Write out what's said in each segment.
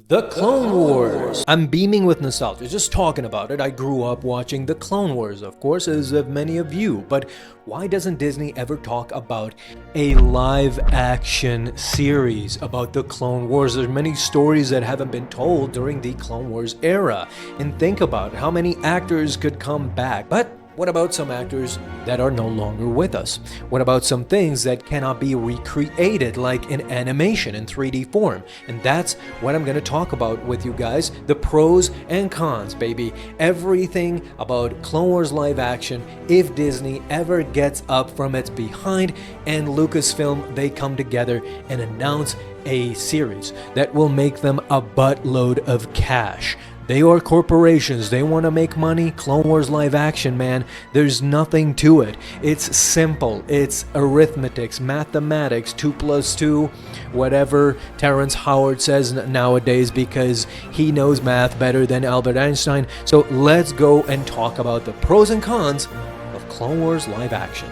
The Clone Wars! I'm beaming with nostalgia, just talking about it. I grew up watching The Clone Wars, of course, as have many of you. But why doesn't Disney ever talk about a live-action series about The Clone Wars? There's many stories that haven't been told during the Clone Wars era. And think about how many actors could come back. But what about some actors that are no longer with us? What about some things that cannot be recreated, like in animation in 3D form? And that's what I'm going to talk about with you guys. The pros and cons, baby. Everything about Clone Wars live action if Disney ever gets up from its behind and Lucasfilm, they come together and announce a series that will make them a buttload of cash. They are corporations, they want to make money. Clone Wars live action, man, there's nothing to it. It's simple, it's arithmetics, mathematics, 2 + 2, whatever Terrence Howard says nowadays because he knows math better than Albert Einstein. So let's go and talk about the pros and cons of Clone Wars live action.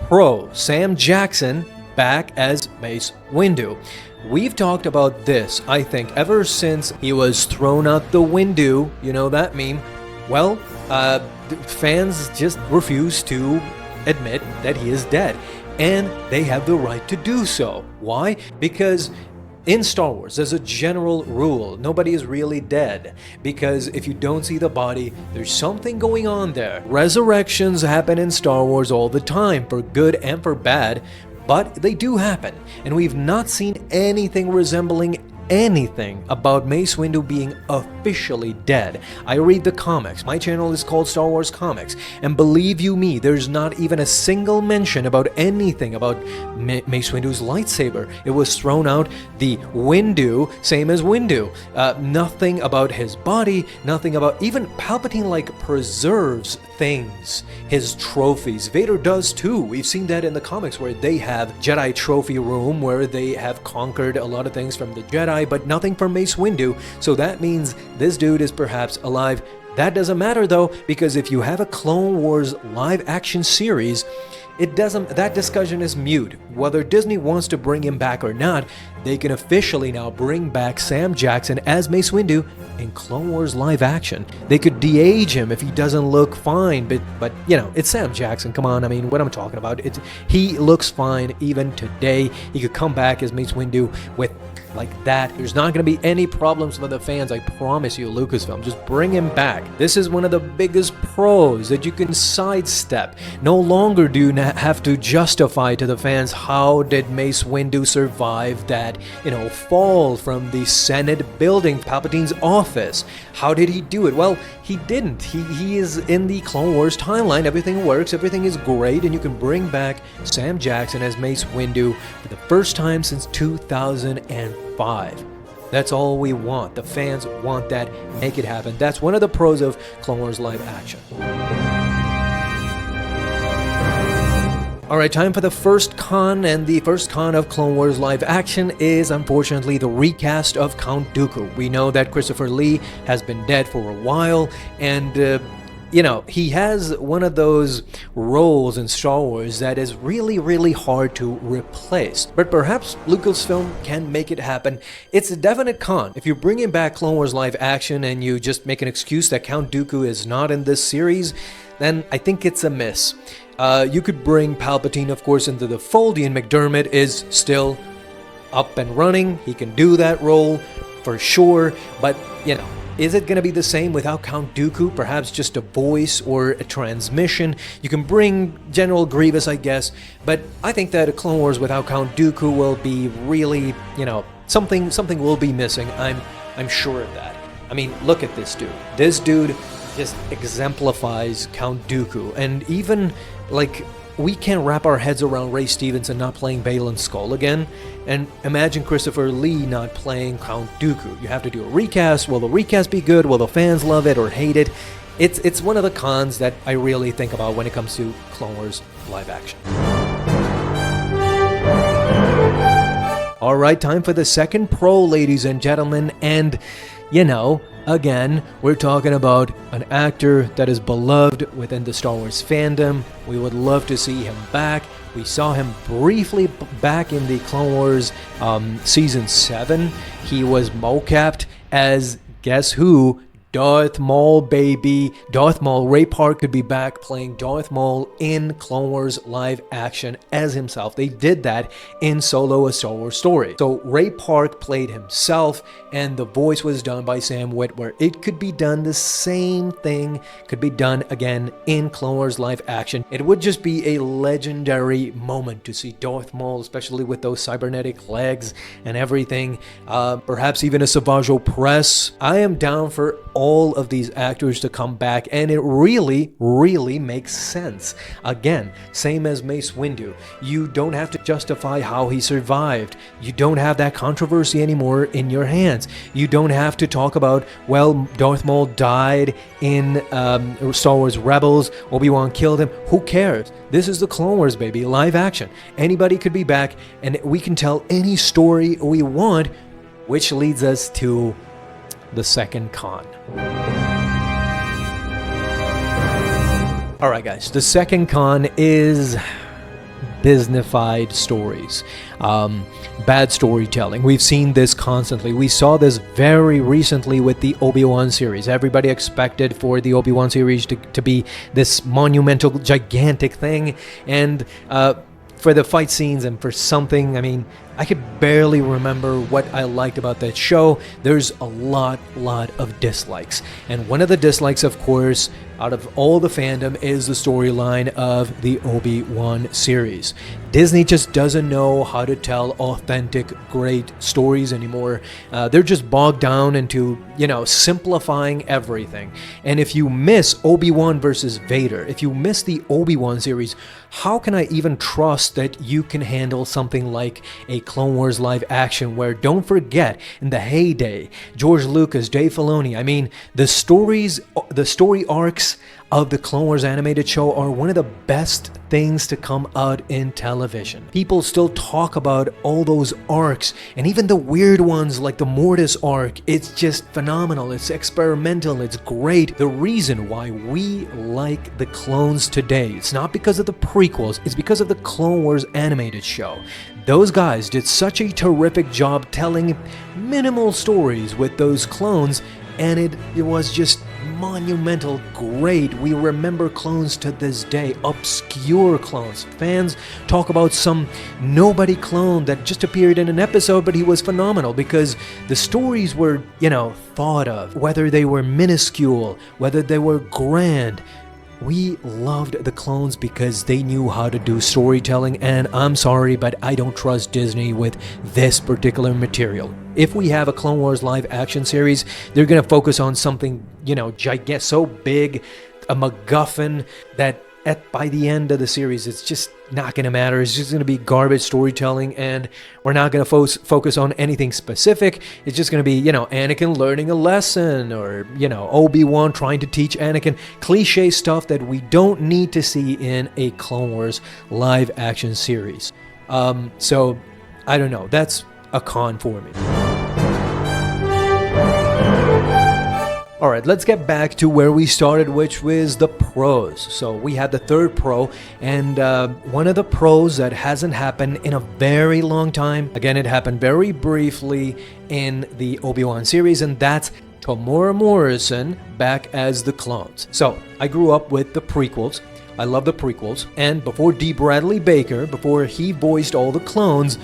Pro, Sam Jackson back as Mace Windu. We've talked about this, I think, ever since he was thrown out the window, you know that meme. Well, fans just refuse to admit that he is dead, and they have the right to do so. Why? Because in Star Wars, there's a general rule. Nobody is really dead, because if you don't see the body, there's something going on there. Resurrections happen in Star Wars all the time, for good and for bad, but they do happen, and we've not seen anything resembling anything about Mace Windu being officially dead. I read the comics. My channel is called Star Wars Comics, and believe you me, there's not even a single mention about anything about Mace Windu's lightsaber. It was thrown out the window, same as Windu. Nothing about his body, nothing about... Even Palpatine, preserves things, his trophies. Vader does too. We've seen that in the comics where they have Jedi trophy room where they have conquered a lot of things from the Jedi, but nothing from Mace Windu. So that means this dude is perhaps alive. That doesn't matter though, because if you have a Clone Wars live action series, that discussion is mute. Whether Disney wants to bring him back or not, they can officially now bring back Sam Jackson as Mace Windu in Clone Wars live action. They could de-age him if he doesn't look fine, but you know, it's Sam Jackson, come on, I mean, what I'm talking about, he looks fine even today. He could come back as Mace Windu with like that. There's not going to be any problems for the fans, I promise you, Lucasfilm. Just bring him back. This is one of the biggest pros that you can sidestep. No longer do you have to justify to the fans how did Mace Windu survive that, fall from the Senate building, Palpatine's office. How did he do it? Well, he didn't. He is in the Clone Wars timeline. Everything works. Everything is great. And you can bring back Sam Jackson as Mace Windu for the first time since 2005. That's all we want. The fans want that. Make it happen. That's one of the pros of Clone Wars live action. Alright, time for the first con, and the first con of Clone Wars live action is, unfortunately, the recast of Count Dooku. We know that Christopher Lee has been dead for a while, and he has one of those roles in Star Wars that is really, really hard to replace. But perhaps Lucasfilm can make it happen. It's a definite con. If you're bringing back Clone Wars live action and you just make an excuse that Count Dooku is not in this series, then I think it's a miss. You could bring Palpatine, of course, into the fold. Ian McDiarmid is still up and running. He can do that role for sure. But, is it going to be the same without Count Dooku? Perhaps just a voice or a transmission. You can bring General Grievous, I guess. But I think that a Clone Wars without Count Dooku will be really, something will be missing. I'm sure of that. I mean, look at this dude. This dude just exemplifies Count Dooku. And even, we can't wrap our heads around Ray Stevenson not playing Baylan Skoll again. And imagine Christopher Lee not playing Count Dooku. You have to do a recast. Will the recast be good? Will the fans love it or hate it? It's one of the cons that I really think about when it comes to Clone Wars live action. Alright, time for the second pro, ladies and gentlemen, and again, we're talking about an actor that is beloved within the Star Wars fandom. We would love to see him back. We saw him briefly back in the Clone Wars Season 7. He was mocapped as, guess who? Darth Maul, baby. Darth Maul. Ray Park could be back playing Darth Maul in Clone Wars live action as himself. They did that in Solo: A Star Wars Story. So Ray Park played himself, and the voice was done by Sam Witwer. It could be done, the same thing could be done again in Clone Wars live action. It would just be a legendary moment to see Darth Maul, especially with those cybernetic legs and everything. Perhaps even a Savage Opress. I am down for all of these actors to come back, and it really makes sense. Again, same as Mace Windu. You don't have to justify how he survived. You don't have that controversy anymore in your hands. You don't have to talk about, well, Darth Maul died in Star Wars Rebels, Obi-Wan killed him. Who cares? This is the Clone Wars, baby, live action. Anybody could be back, and we can tell any story we want, which leads us to the second con. Alright guys, the second con is Disneyfied stories. Bad storytelling. We've seen this constantly. We saw this very recently with the Obi-Wan series. Everybody expected for the Obi-Wan series to be this monumental, gigantic thing, and for the fight scenes and for something, I mean, I could barely remember what I liked about that show. There's a lot of dislikes. And one of the dislikes, of course, out of all the fandom is the storyline of the Obi-Wan series. Disney just doesn't know how to tell authentic, great stories anymore. They're just bogged down into, simplifying everything. And if you miss Obi-Wan versus Vader, if you miss the Obi-Wan series, how can I even trust that you can handle something like a Clone Wars live action where, don't forget, in the heyday, George Lucas, Dave Filoni, I mean, the story arcs of the Clone Wars animated show are one of the best things to come out in television. People still talk about all those arcs, and even the weird ones like the Mortis arc. It's just phenomenal. It's experimental. It's great. The reason why we like the clones today, it's not because of the prequels, it's because of the Clone Wars animated show. Those guys did such a terrific job telling minimal stories with those clones, and it was just monumental, great. We remember clones to this day, obscure clones. Fans talk about some nobody clone that just appeared in an episode, but he was phenomenal because the stories were, thought of, whether they were minuscule, whether they were grand. We loved the clones because they knew how to do storytelling, and I'm sorry, but I don't trust Disney with this particular material. If we have a Clone Wars live action series, they're going to focus on something, gigantic, so big, a MacGuffin that by the end of the series, it's just not going to matter. It's just going to be garbage storytelling, and we're not going to focus on anything specific. It's just going to be, Anakin learning a lesson, or, Obi-Wan trying to teach Anakin. Cliche stuff that we don't need to see in a Clone Wars live action series. So, I don't know. That's a con for me. Alright, let's get back to where we started, which was the pros. So we had the third pro, and one of the pros that hasn't happened in a very long time, again, it happened very briefly in the Obi-Wan series, and that's Tamora Morrison back as the clones. So I grew up with the prequels. I love the prequels, and before D. Bradley Baker, before he voiced all the clones,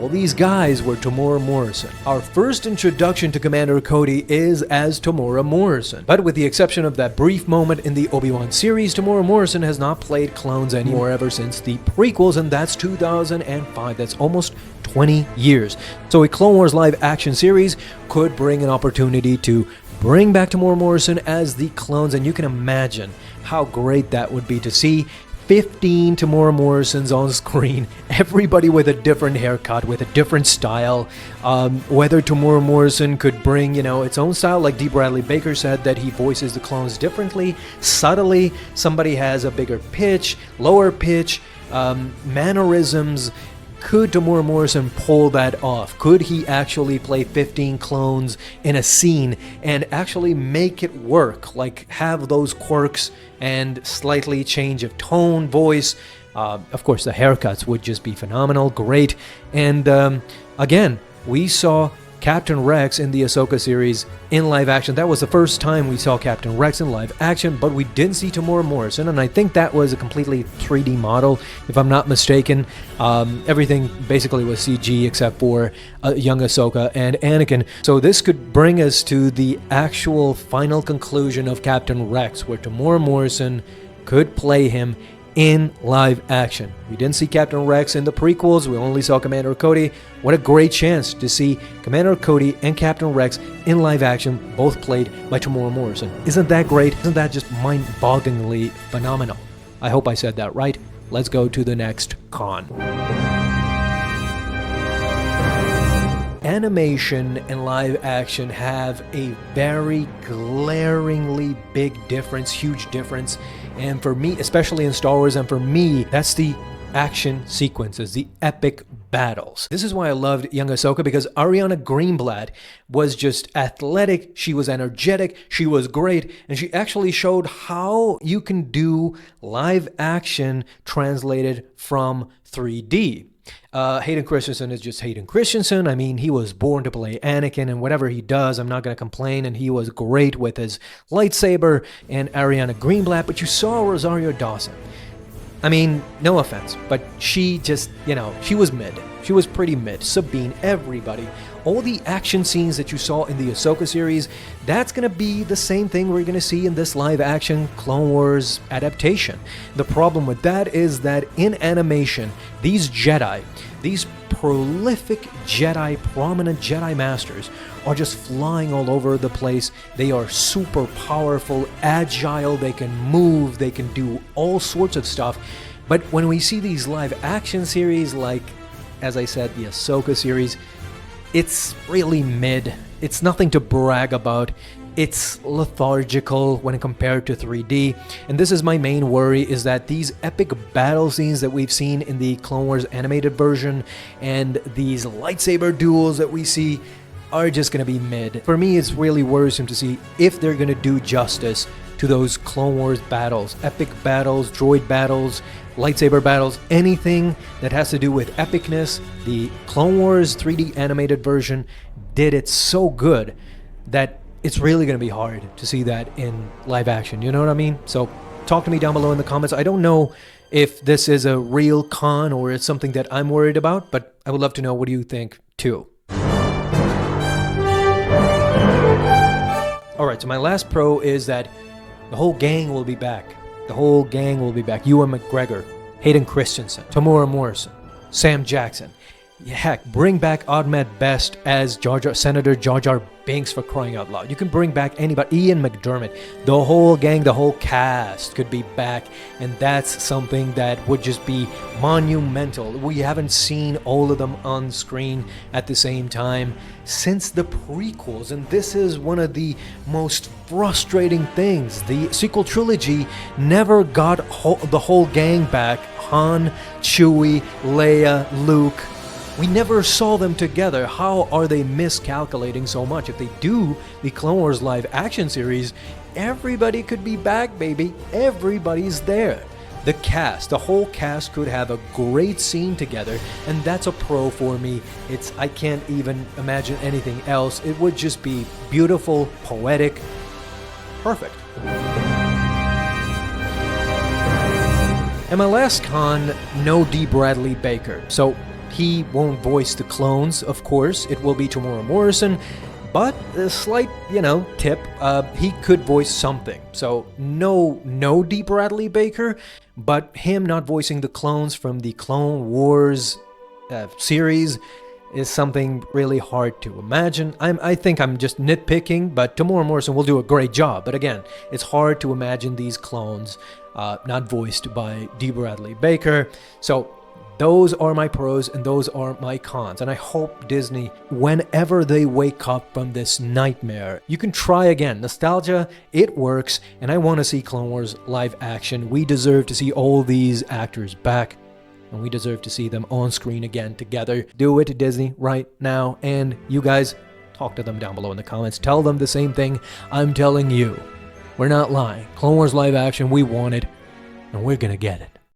all these guys were Tamora Morrison. Our first introduction to Commander Cody is as Tamora Morrison. But with the exception of that brief moment in the Obi-Wan series, Tamora Morrison has not played clones anymore ever since the prequels, and that's 2005. That's almost 20 years. So a Clone Wars live action series could bring an opportunity to bring back Tamora Morrison as the clones, and you can imagine how great that would be to see 15 Tamora Morrisons on screen, everybody with a different haircut, with a different style. Whether Tamora Morrison could bring, its own style, like D. Bradley Baker said that he voices the clones differently, subtly. Somebody has a bigger pitch, lower pitch, mannerisms. Could Tamora Morrison pull that off? Could he actually play 15 clones in a scene and actually make it work? Like have those quirks and slightly change of tone, voice, Of course, the haircuts would just be phenomenal, great. And again, we saw Captain Rex in the Ahsoka series in live action. That was the first time we saw Captain Rex in live action, but we didn't see Tamora Morrison, and I think that was a completely 3D model, if I'm not mistaken. Everything basically was CG except for young Ahsoka and Anakin. So this could bring us to the actual final conclusion of Captain Rex, where Tamora Morrison could play him in live action. We didn't see Captain Rex in the prequels, we only saw Commander Cody. What a great chance to see Commander Cody and Captain Rex in live action, both played by Tamora Morrison. Isn't that great? Isn't that just mind-bogglingly phenomenal? I hope I said that right. Let's go to the next con. Animation and live action have a very glaringly big difference, huge difference. And for me, especially in Star Wars, and for me, that's the action sequences, the epic battles. This is why I loved young Ahsoka, because Ariana Greenblatt was just athletic, she was energetic, she was great, and she actually showed how you can do live action translated from 3D. Hayden Christensen is just Hayden Christensen. I mean, he was born to play Anakin, and whatever he does, I'm not going to complain, and he was great with his lightsaber and Ariana Greenblatt, but you saw Rosario Dawson. I mean, no offense, but she just, she was mid. She was pretty mid. Sabine, everybody. All the action scenes that you saw in the Ahsoka series, that's going to be the same thing we're going to see in this live-action Clone Wars adaptation. The problem with that is that in animation, these Jedi, these prolific Jedi, prominent Jedi Masters, are just flying all over the place. They are super powerful, agile, they can move, they can do all sorts of stuff. But when we see these live-action series like, as I said, the Ahsoka series, it's really mid. It's nothing to brag about. It's lethargical when compared to 3D. And this is my main worry, is that these epic battle scenes that we've seen in the Clone Wars animated version and these lightsaber duels that we see are just going to be mid. For me, it's really worrisome to see if they're going to do justice to those Clone Wars battles, epic battles, droid battles, lightsaber battles, anything that has to do with epicness. The Clone Wars 3D animated version did it so good that it's really going to be hard to see that in live action. You know what I mean? So talk to me down below in the comments. I don't know if this is a real con or it's something that I'm worried about, but I would love to know what do you think too. Alright, so my last pro is that the whole gang will be back. The whole gang will be back. Ewan McGregor, Hayden Christensen, Tamora Morrison, Sam Jackson. Heck, bring back Ahmed Best as Senator Jar Jar Binks, for crying out loud. You can bring back anybody. Ian McDermott. The whole gang, the whole cast could be back, and that's something that would just be monumental. We haven't seen all of them on screen at the same time since the prequels, and this is one of the most frustrating things. The sequel trilogy never got the whole gang back. Han, Chewie, Leia, Luke. We never saw them together. How are they miscalculating so much? If they do the Clone Wars live action series, everybody could be back, baby. Everybody's there. The cast, the whole cast could have a great scene together, and that's a pro for me. I can't even imagine anything else. It would just be beautiful, poetic, perfect. And my last con, no D. Bradley Baker. So he won't voice the clones, of course. It will be Tamora Morrison. But a slight, tip, he could voice something. So no D. Bradley Baker, but him not voicing the clones from the Clone Wars series is something really hard to imagine. I think I'm just nitpicking, but Tamora Morrison will do a great job. But again, it's hard to imagine these clones not voiced by D. Bradley Baker. So those are my pros and those are my cons. And I hope Disney, whenever they wake up from this nightmare, you can try again. Nostalgia, it works. And I want to see Clone Wars live action. We deserve to see all these actors back. And we deserve to see them on screen again together. Do it, Disney, right now. And you guys, talk to them down below in the comments. Tell them the same thing I'm telling you. We're not lying. Clone Wars live action, we want it. And we're gonna get it.